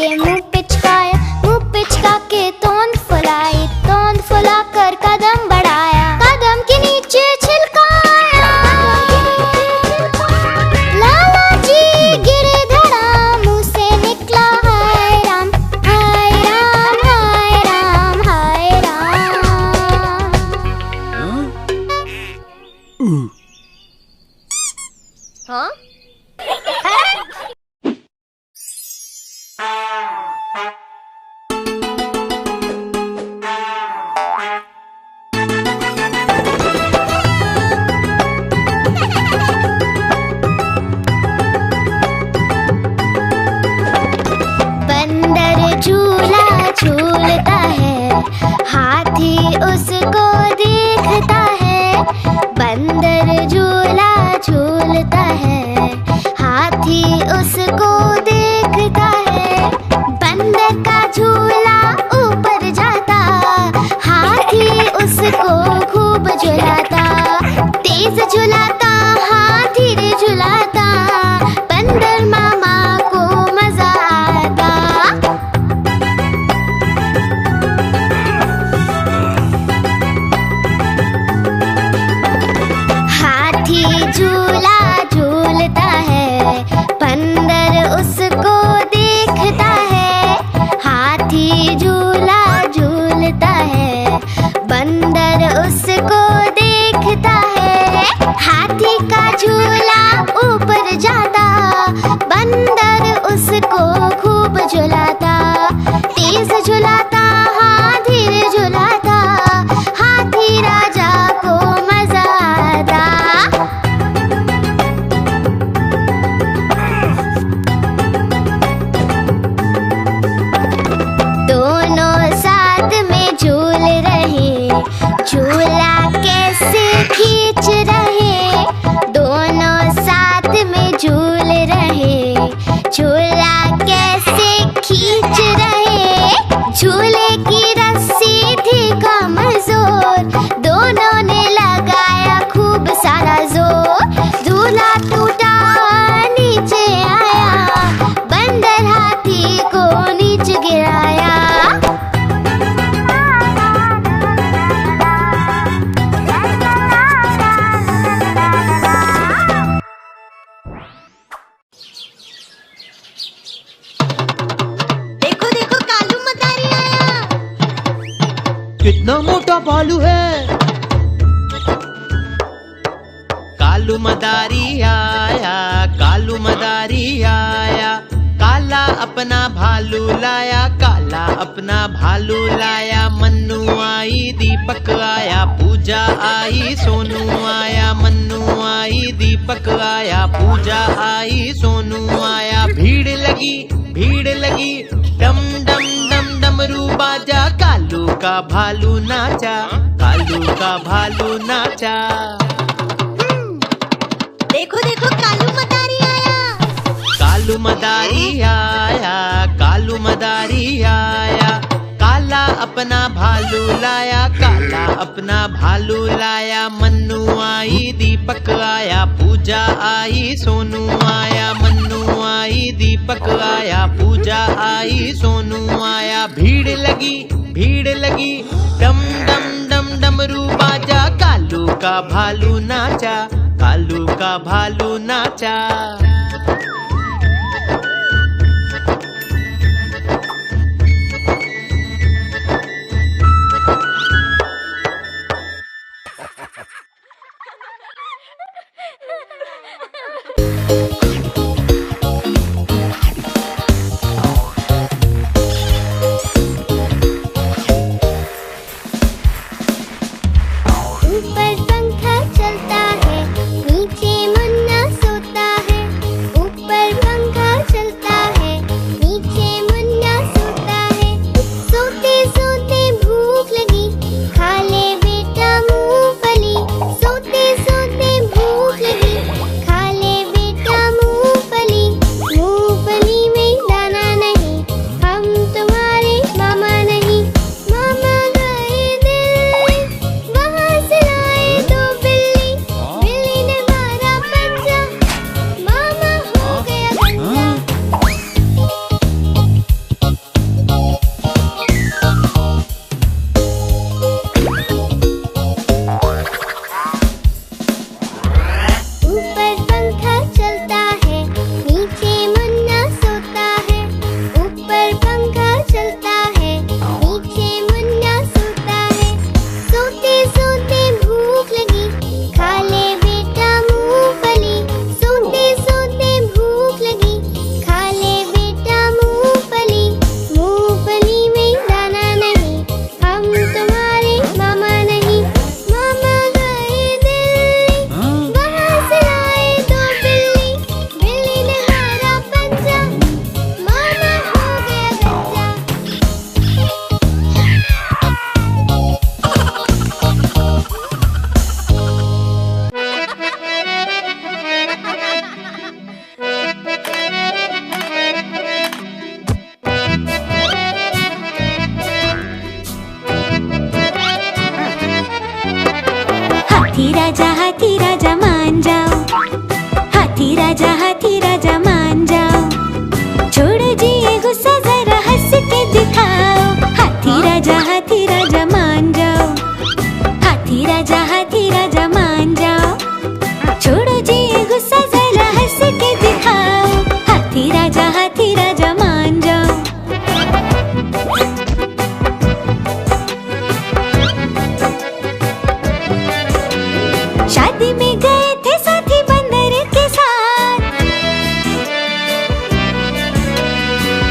के मुंह पिचकाया, मुंह पिचका के तोंद फुलाई, तोंद फुला कर कदम बढ़ाया, कदम के नीचे छिलकाया। लाला जी गिरे धड़ा, मुंह से निकला हाय राम, हाय राम, हाय राम, हाय राम। हाँ? बंदर झूला झूलता है, हाथी उसको देखता है। बंदर झूला झूलता है, हाथी उसको देखता है। बंदर का झूला ऊपर जाता, हाथी उसको खूब झुलाता। तेज झुलाता, हाँ धीरे झुलाता, बंदर मामा को मजा आता। हाथी झूला झूलता है, बंदर उसको देखता है। हाथी झूला झूलता है, बंदर उसको देखता है। हाथी का झूला ऊपर जाता, बंदर उसको खूब झुलाता। तेज झुलाता, हाँ धीरे झुलाता, हाथी राजा को मजा आता। दोनों साथ में झूल रहे, झूला कैसे खींच रहे। दोनों साथ में झूल रहे, झूला कैसे खींच रहे। झूले की रस्सी थी कमजोर, दोनों ने लगाया खूब सारा जोर। झूला टूटा नीचे आया, बंदर हाथी को नीचे गिराया। देखो देखो कालू मदारी आया। कितना मोटा भालू है। कालू मदारी आया, कालू मदारी आया, काला अपना भालू लाया, काला अपना भालू लाया। मन्नू आई, दीपक आया, पूजा आई, सोनू आया। मन्नू आई, दीपक आया, पूजा आई, सोनू आया। भीड़ लगी, डम डम डम डमरू बाजा। कालू का भालू नाचा, कालू का भालू नाचा। देखो देखो कालू मदारी आया। कालू मदारी आया, कालू मदारी आया, काला अपना भालू लाया, काला अपना भालू लाया। मन्नू आई, दीपक आया, पूजा आई, सोनू आया। मन्नू आई, दीपक आया, पूजा आई, सोनू आया। भीड़ लगी, डम डम डम डमरू बाजा। कालू का भालू नाचा, कालू का भालू नाचा। ऊपर पंखा चलता है, नीचे मुन्ना सोता है। राजा मान जाओ। छोड़ो जी ये गुस्सा, जरा हंस के दिखाओ। हाथी राजा मान जाओ। हाथी राजा मान जाओ। छोड़ो जी ये गुस्सा, जरा हंस के दिखाओ। हाथी राजा मान जाओ। शादी में गए थे साथी बंदर के साथ।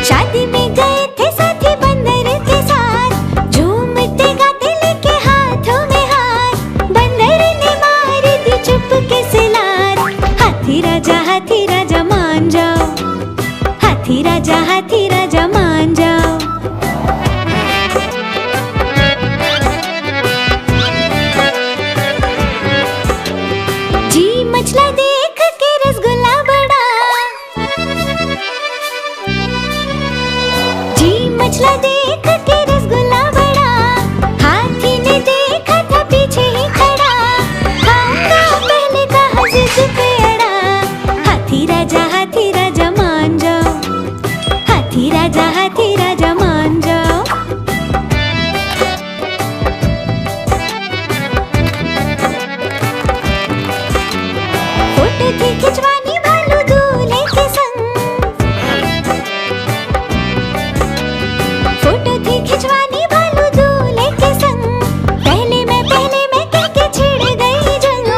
शादी में गए थे साथी बंदर के साथ। झूमते गाते लेके हाथों में हाथ। बंदर ने मार दी चुपके से लात। हाथी राजा मान जाओ। हाथी राजा मान जाओ। जी मचला देख के रसगुल्ला बड़ा। जी मचला देख के रसगुल्ला बड़ा। हाथी ने देखा था पीछे ही खड़ा। खाऊंगा पहले कहा जिद पे अड़ा। हाथी राजा मान जाओ। हाथी राजा मान जाओ। फोटो थी खिंचवानी भालू दूल्हे के संग। फोटो थी खिंचवानी भालू दूल्हे के संग। पहले मैं कह के छिड़ गई जंग।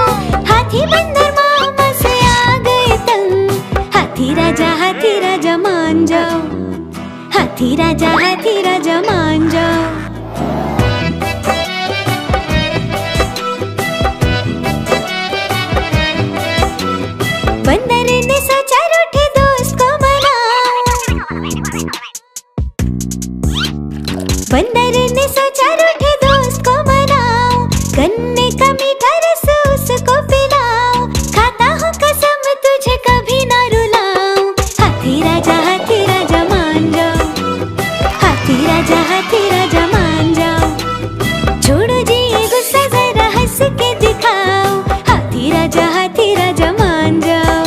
हाथी बंदर मामा से आ गए तंग। हाथी राजा मान जाओ। हाथी राजा मान जाओ। बंदर ने सोचा रूठे दोस्त को मनाऊं। बंदर ने सोचा रूठे दोस्त को मनाऊं। गन्ने का मीठा रस उसको पिलाऊं। खाता हूँ कसम तुझे कभी ना रुलाऊं। हाथी राजा मान जाओ। हाथी राजा मान जाओ। छोड़ो जी ये गुस्सा, जरा हंस के दिखाओ। हाथी राजा मान जाओ।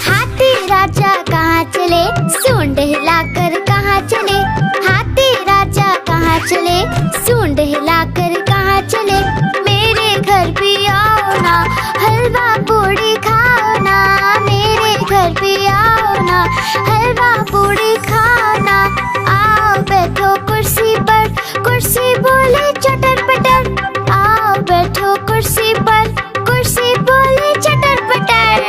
हाथी राजा कहाँ चले, सूंड हिलाकर कहाँ चले। हाथी राजा कहाँ चले, सूंड हिलाकर कहाँ चले। मेरे घर भी आओ ना, हलवा पूड़ी खाओ ना। मेरे घर भी आओ ना, हलवा पूड़ी खाओ ना। आओ बैठो कुर्सी पर, कुर्सी बोले चटर पटर। आओ बैठो कुर्सी पर, कुर्सी बोले चटर पटर।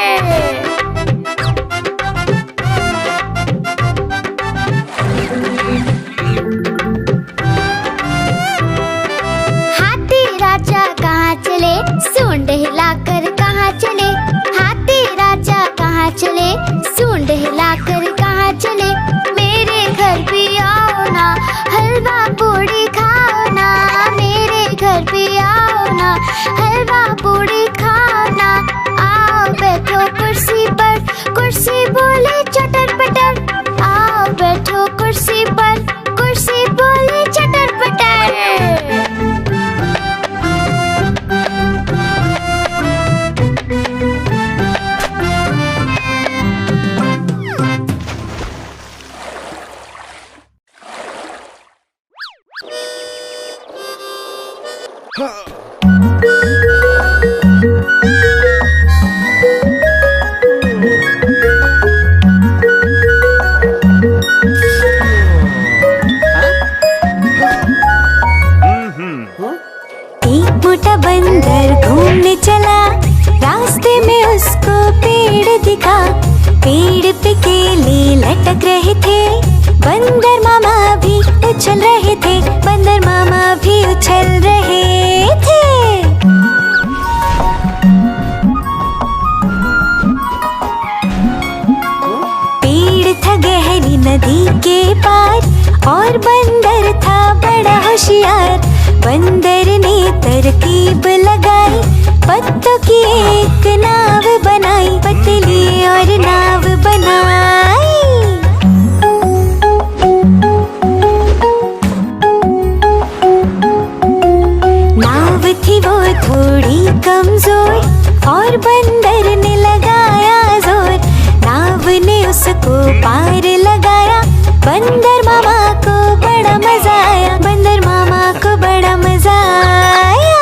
हाथी राजा कहाँ चले, सूंड हिलाकर कहाँ चले। हाथी राजा कहाँ चले, सूंड हिलाकर कहाँ चले। मेरे घर भी आओ ना, हलवा पूड़ी खाओ ना। मेरे घर भी आओ ना, हलवा पूड़ी खाओ ना। आओ बैठो कुर्सी पर, कुर्सी बोले चटर पटर। आओ बैठो कुर्सी पर, कुर्सी बोले चटर पटर। एक मोटा बंदर घूमने चला। रास्ते में उसको पेड़ दिखा। पेड़ पे केले लटक रहे थे। बंदर मामा भी उछल रहे थे। बंदर मामा भी उछल रहे थे। पेड़ था गहरी नदी के पार और बंदर था होशियार। बंदर ने तरकीब लगाई, पत्तों की एक नाव बनाई, पतली और नाव बनाई। नाव थी वो थोड़ी कमजोर और बंदर ने लगाया जोर। नाव ने उसको पार लगाया, बंदर मामा को बड़ा मजा आया, बंदर मामा को बड़ा मजा आया।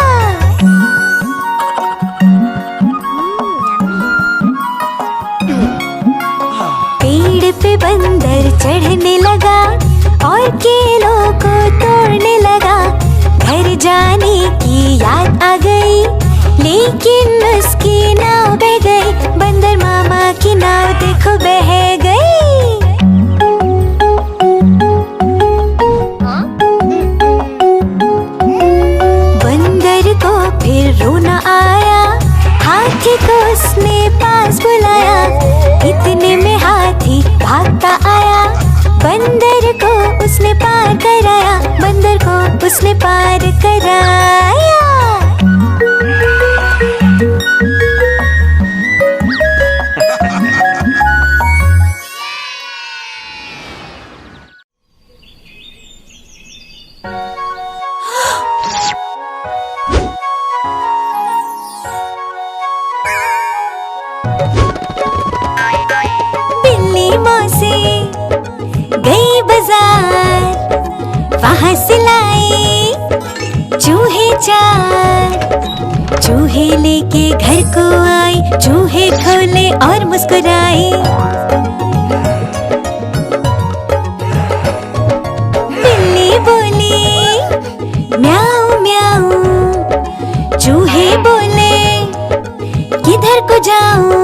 पेड़ पे बंदर चढ़ने लगा और केलों को तोड़ने लगा। घर जाने की याद आ गई, लेकिन उसकी नाव बह गई, बंदर मामा की नाव देखो बह गई। बंदर को फिर रोना आया, हाथी को उसने पास बुलाया। इतने में हाथी भागता आया, बंदर को उसने पार कराया, बंदर को उसने पार कराया। बिल्ली मौसी गई बाजार, वहाँ से लाई चूहे चार। चूहे लेके घर को आई, चूहे खोले और मुस्कुराई। बिल्ली बोली म्याऊ म्याऊ, चूहे बोले किधर को जाऊं।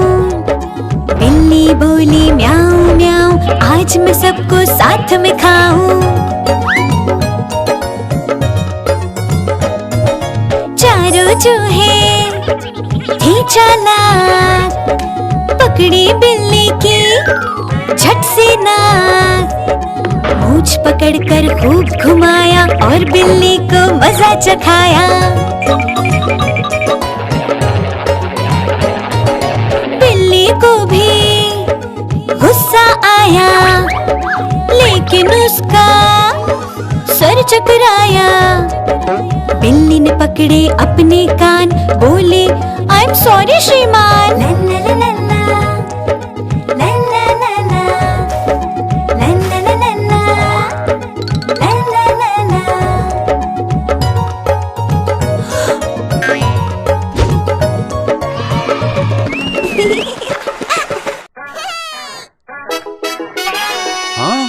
बिल्ली बोली म्याऊ म्याऊ, आज मैं सबको साथ में खाऊं। चारों चूहे थे चालाक, पकड़ी बिल्ली की झट से नाक। मूंछ पकड़कर खूब घुमाया और बिल्ली को मजा चखाया। बिल्ली को भी गुस्सा आया, लेकिन उसका सर चकराया। बिल्ली ने पकड़े अपने कान, बोले आई एम सॉरी श्रीमान। ला ला ला ला ला ला ला ला ला ला ला ला ला ला ला ला। हाँ?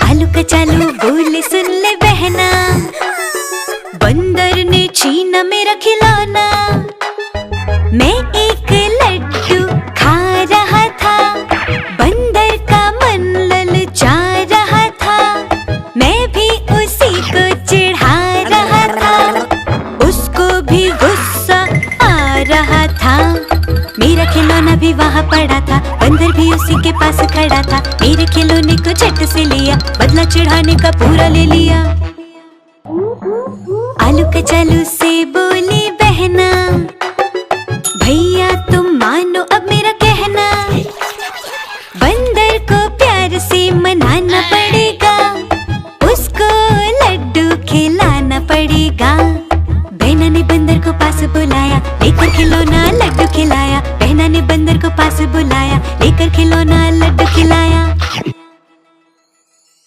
आलू कचालू बोले सुन ले बहना, बंदर ने छीना मेरा खिलौना। मैं एक लड्डू खा रहा था, बंदर का मन ललचा रहा था। मैं भी उसी को चिढ़ा रहा था, उसको भी गुस्सा आ रहा था। मेरा खिलौना भी वहाँ पड़ा था, बंदर भी उसी के पास खड़ा था। मेरे खिलौने को झट से लिया, बदला चिढ़ाने का पूरा ले लिया। आलू कचालू से बोली बहना, भैया तुम मानो अब मेरा कहना। बंदर को प्यार से मनाना पड़ेगा, उसको लड्डू खिलाना पड़ेगा। बहना ने बंदर को पास बुलाया, लेकर खिलौना लड्डू खिलाया। बहना ने बंदर को पास बुलाया, लेकर खिलौना लड्डू खिलाया।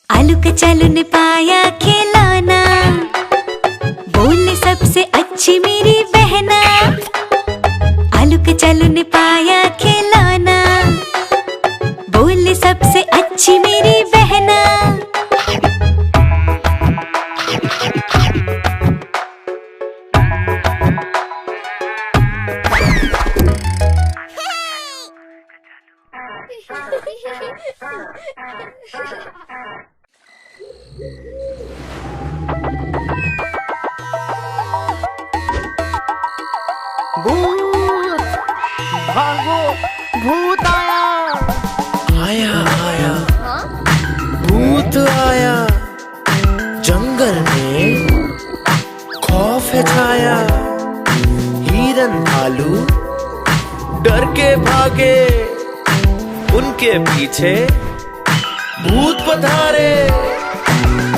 आलू कचालू ने पाया खिलौना, बोले सबसे अच्छी मेरी बहना। आलू कचालू ने पाया खिलौना, बोले सबसे अच्छी मेरी बहना। भूत भागो, भूत आया। आया आया भूत आया, जंगल में खौफ है छाया। हिरन भालू डर के भागे, उनके पीछे भूत पधारे।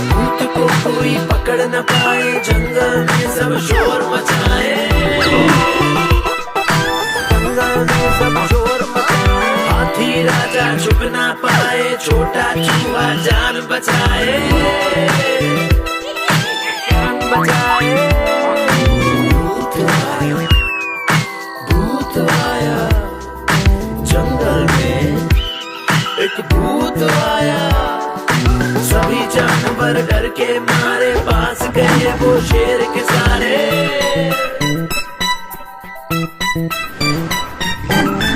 भूत को कोई पकड़ न पाए, जंगल में सब शोर मचाए। जंगल में सब शोर मचाए। हाथी राजा छुप ना पाए, छोटा चूहा जान बचाए। जान बचाए। भूत आया, भूत आया, जंगल में एक भूत आया। सभी जानवर डर के मारे, पास गए वो शेर के सारे।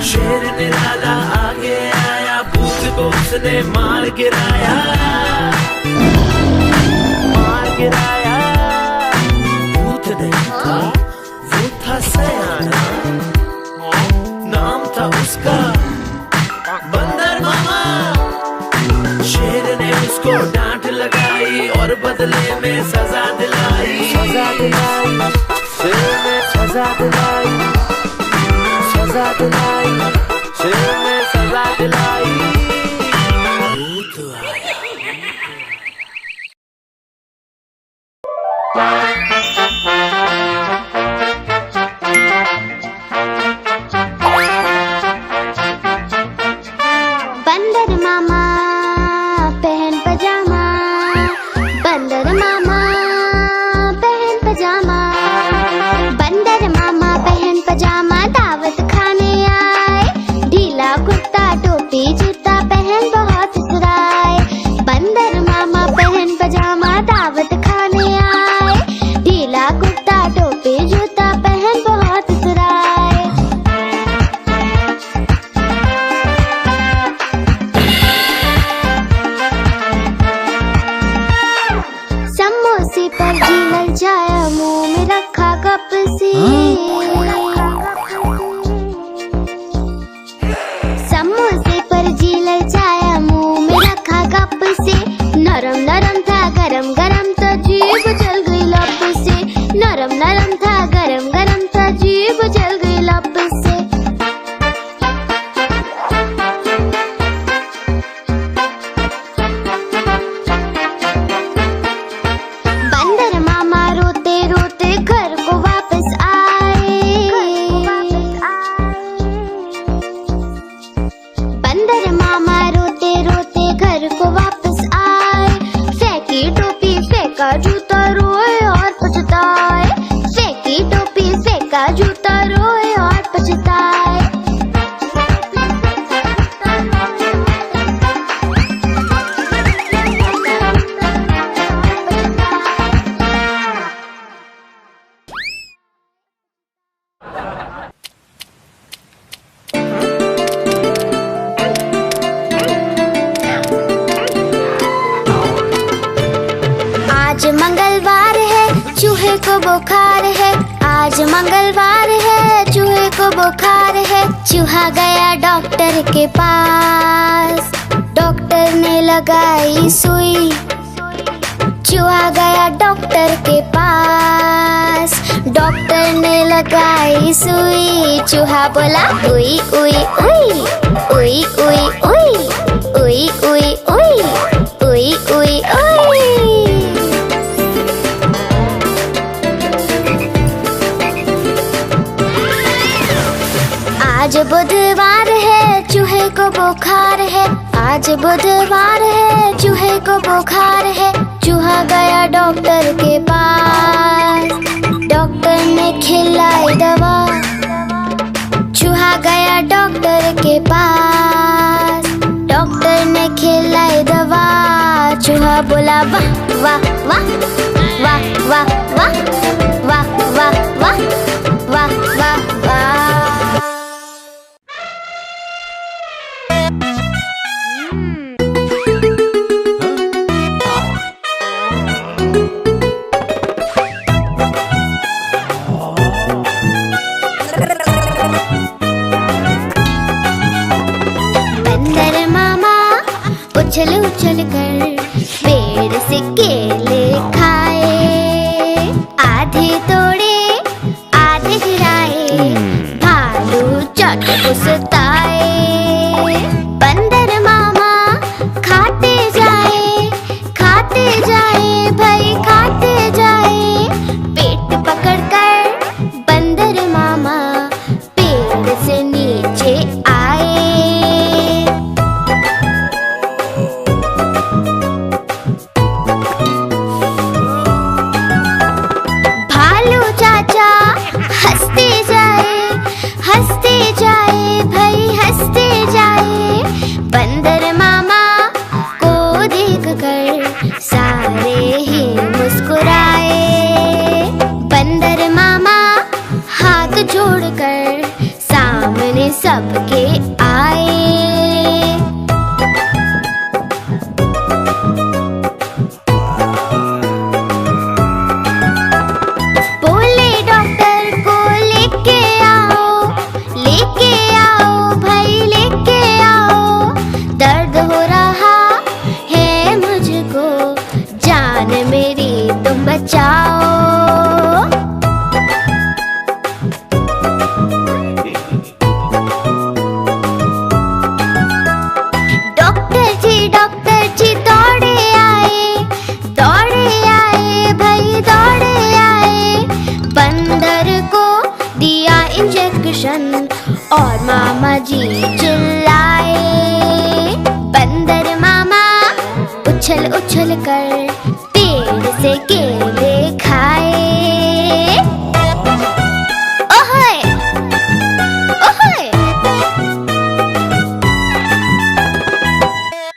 शेर निराला आगे आया, भूत को उसने मार गिराया। मार गिराया। भूत नहीं था, वो था सयाना, नाम था उसका बंदर मामा। शेर ने उसको डांट लगाई और बदले में सजा दिलाई। सजा दिलाई। शेर ने सजा दिलाई। सजा दिलाई। शेर ने सजा दिलाई। भूत आया। बंदर मामा पहन पजामा, बंदर मामा पहन पजामा। बंदर मामा पहन पजामा, दावत खाने आए। ढीला कुर्ता टोपी जूता पहन बहुत सुराए। बंदर मामा पहन पजामा, दावत खाने आए। ढीला कुर्ता टोपी जूता पहन बहुत सुराए। समोसे पर जी ललचाया, मुंह में रखा कप से। समोसे पर जी ललचाया, मुंह में रखा कप से। नरम नरम था गरम गरम, तो जीभ जल गई लब से। नरम नरम था गरम गरम, तो जीभ जल गई लब से। बंदर मामा रोते रोते घर को वापस आए। बंदर मामा रोते रोते घर को वापस आए। फेंकी टोपी फेंका जूता, रोए और पछताए। फेंकी टोपी फेंका जूता, रोए और पछताए। आज मंगलवार है, चूहे को बुखार है। आज मंगलवार है, चूहे को बुखार है। चूहा गया डॉक्टर के पास, डॉक्टर ने लगाई सुई। चूहा गया डॉक्टर के पास, डॉक्टर ने लगाई सुई। चूहा बोला उई उई उई, उई उई उई, उई उई उई, उई उई उई। आज बुधवार है, चूहे को बुखार है। आज बुधवार है, चूहे को बुखार है। चूहा गया डॉक्टर के पास, डॉक्टर ने खिलाई दवा। चूहा गया डॉक्टर के पास, डॉक्टर ने खिलाई दवा। चूहा बोला वाह वाह वाह वाह वाह वाह वाह वाह वाह वाह वाह वाह। झट पुसताए। बंदर मामा खाते जाए भाई खाते जाए। पेट पकड़कर बंदर मामा पेड़ से नीचे आए। भालू चाचा हंसते जाए भाई हंसते जाए। बंदर मामा को देखकर सारे ही मुस्कुराए। बंदर मामा हाथ जोड़कर सामने सबके आए। बोले डॉक्टर को लेके आओ भाई लेके आओ। दर्द हो रहा है मुझको, जान मेरी तुम बचाओ। डॉक्टर जी दौड़े आए भाई दौड़े आए। बंदर को दिया इंजेक्शन और मामा जी चिल्लाए। बंदर मामा उछल उछल कर पेड़ से केले खाए। ओहे ओहे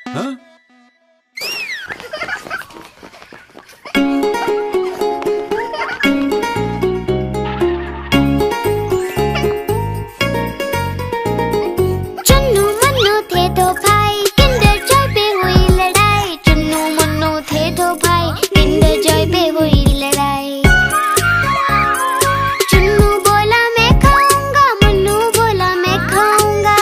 हाँ? चुन्नू मुन्नू थे दो भाई, किंडर जॉय पे हुई लड़ाई। चुन्नू मुन्नू थे दो भाई, किंडर जॉय पे हुई लड़ाई। चुन्नू बोला मैं खाऊंगा, मुन्नू बोला मैं खाऊंगा।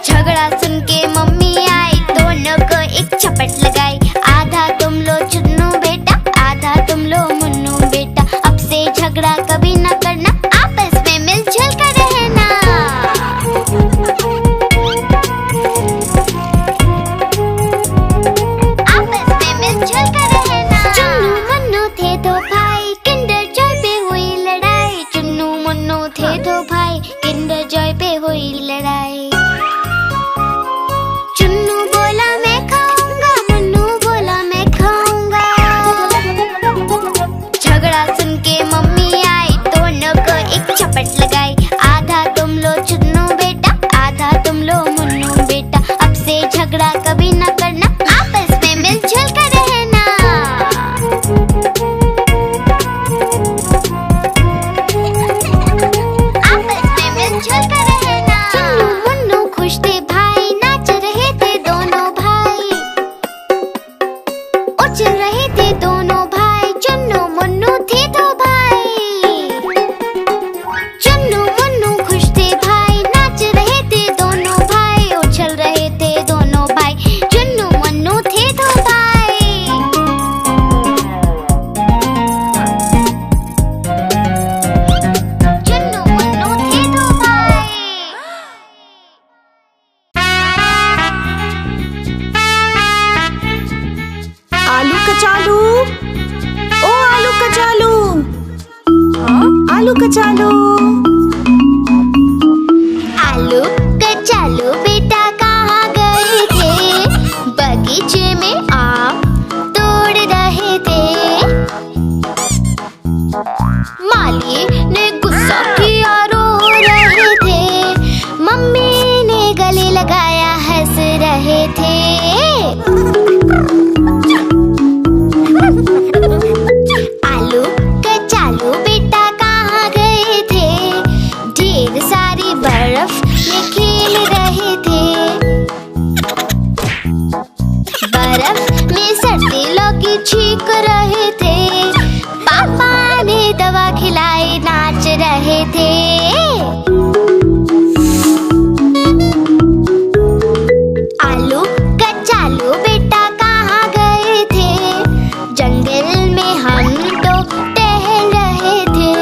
झगड़ा सुन के मम्मी आई, दोनों को एक चपट लगाई। आधा तुम लो चुन्नू बेटा, आधा तुम लो मुन्नू बेटा। अब से झगड़ा कभी न करना, आपस में मिलजुल कर रहना। आपस में मिलजुल कर रहना। चुन्नू मुन्नू थे दो भाई, किंडर जॉय पे हुई लड़ाई। चुन्नू मुन्नू थे दो भाई, किंडर जॉय पे हुई लड़ाई। चुन्नू बोला मैं खाऊंगा, मुन्नू बोला मैं खाऊंगा। झगड़ा सुन के मम्मी आई, दोनों को एक चपट लगाई। आधा तुम लो चुन्नू बेटा, आधा तुम लो मुन्नू बेटा। अब से झगड़ा कभी न करना, आपस में मिलजुल कर रहना। आपस में मिलजुल कर रहना। चुन्नू मुन्नू खुश थे भाई, नाच रहे थे दोनों भाई। उछल रहे थे दोनों भाई, चुन्नू मुन्नू थे दो भाई। चुन्नू मुन्नू खुश थे भाई, नाच रहे थे दोनों भाई। उछल रहे थे दोनों भाई, चुन्नू मुन्नू थे दो भाई। चुन्नू मुन्नू थे दो भाई। आलू कचालू, ओ आलू कचालू, आलू कचालू। आलू कचालू बेटा कहाँ गए थे? बगीचे में आम तोड़ रहे थे। माली ने गुस्सा किया, रो रहे थे। मम्मी ने गले लगाया, हंस रहे थे। आलू कचालू बेटा कहाँ गए थे? ढेर सारी बर्फ में खेल रहे थे। बर्फ में सर्दी लगी, छींक रहे थे। पापा ने दवा खिलाई, नाच रहे थे। आलू कचालू बेटा कहाँ गए थे? जंगल में हम तो टहल रहे थे।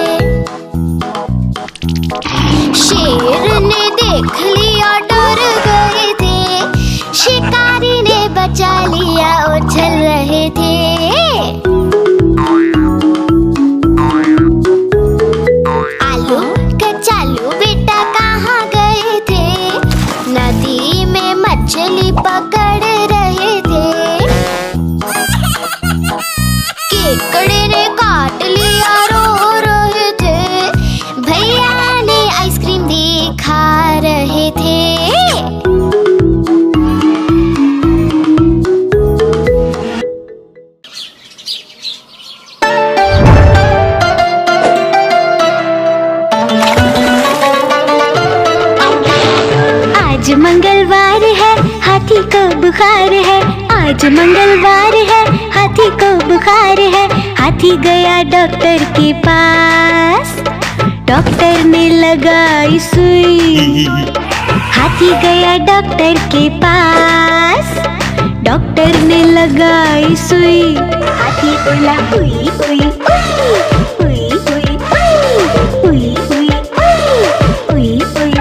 आज मंगलवार है, हाथी को बुखार है। आज मंगलवार है, हाथी को बुखार है। हाथी गया डॉक्टर के पास, डॉक्टर ने लगाई सुई। हाथी गया डॉक्टर के पास, डॉक्टर ने लगाई सुई। हाथी बोला हुई हुई हुई हुई हुई हुई हुई हुई।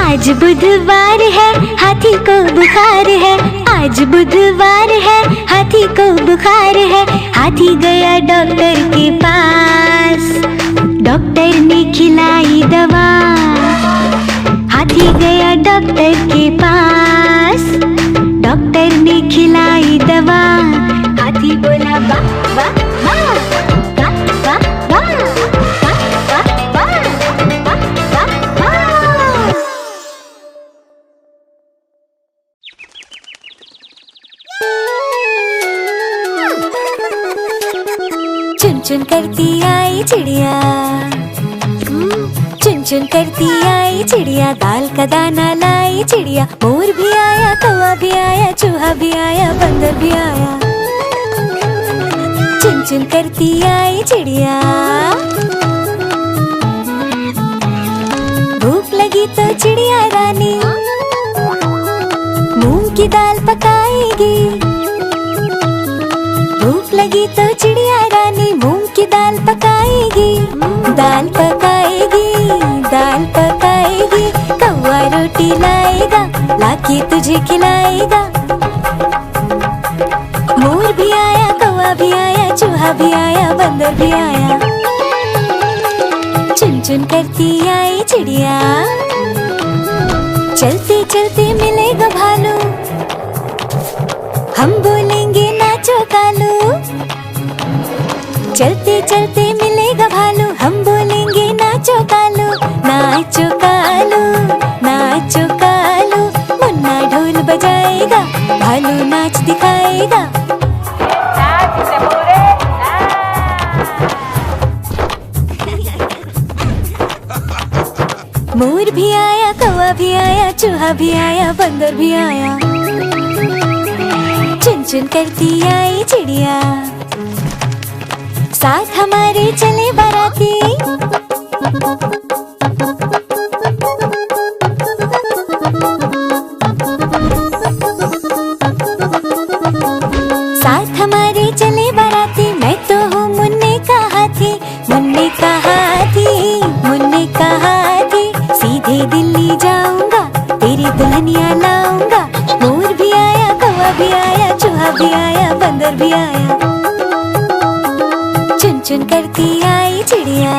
आज बुधवार है, हाथी को बुखार है। आज बुधवार है, हाथी को बुखार है। हाथी गया डॉक्टर के पास, डॉक्टर ने खिलाई दवा। हाथी गया डॉक्टर के पास, डॉक्टर ने खिलाई दवा। हाथी बोला वाह वाह वाह वाह वाह वाह वाह वाह वाह वाह। चुन चुन करती आई चिड़िया, चुन चुन करती आई चिड़िया। दाल का दाना लाई चिड़िया। मोर भी आया, कौवा भी आया, चूहा भी आया, बंदर भी आया। चुन चुन करती आई चिड़िया। भूख लगी तो चिड़िया रानी मूंग की दाल पकाएगी। भूख लगी तो चिड़िया रानी मूंग की दाल पकाएगी। दाल पकाएगी, दाल पकाएगी। कौवा रोटी लाएगा, लाके तुझे खिलाएगा। मोर भी आया, कौवा भी आया, चूहा भी आया, बंदर भी आया। चुन चुन करती आई चिड़िया। चलते चलते मिलेगा भालू, हम बोलेंगे नाचो कालू। चलते चलते मिलेगा भालू, हम बोलेंगे नाचो कालू। नाचो कालू, नाचो कालू। मुन्ना ढोल बजाएगा, भालू नाच दिखाएगा। मोर भी आया, कौवा भी आया, चूहा भी आया, बंदर भी आया। चुन चुन करती आई चिड़िया। साथ हमारे चले बाराती, साथ हमारे चले बाराती। मैं तो हूँ मुन्ने का हाथी, मुन्ने का हाथी, मुन्ने का हाथी। सीधे दिल्ली जाऊंगा, तेरी दुल्हनिया लाऊंगा। मोर भी आया, कौवा भी आया, चूहा भी आया, बंदर भी आया। चुन चुन करती आई चिड़िया।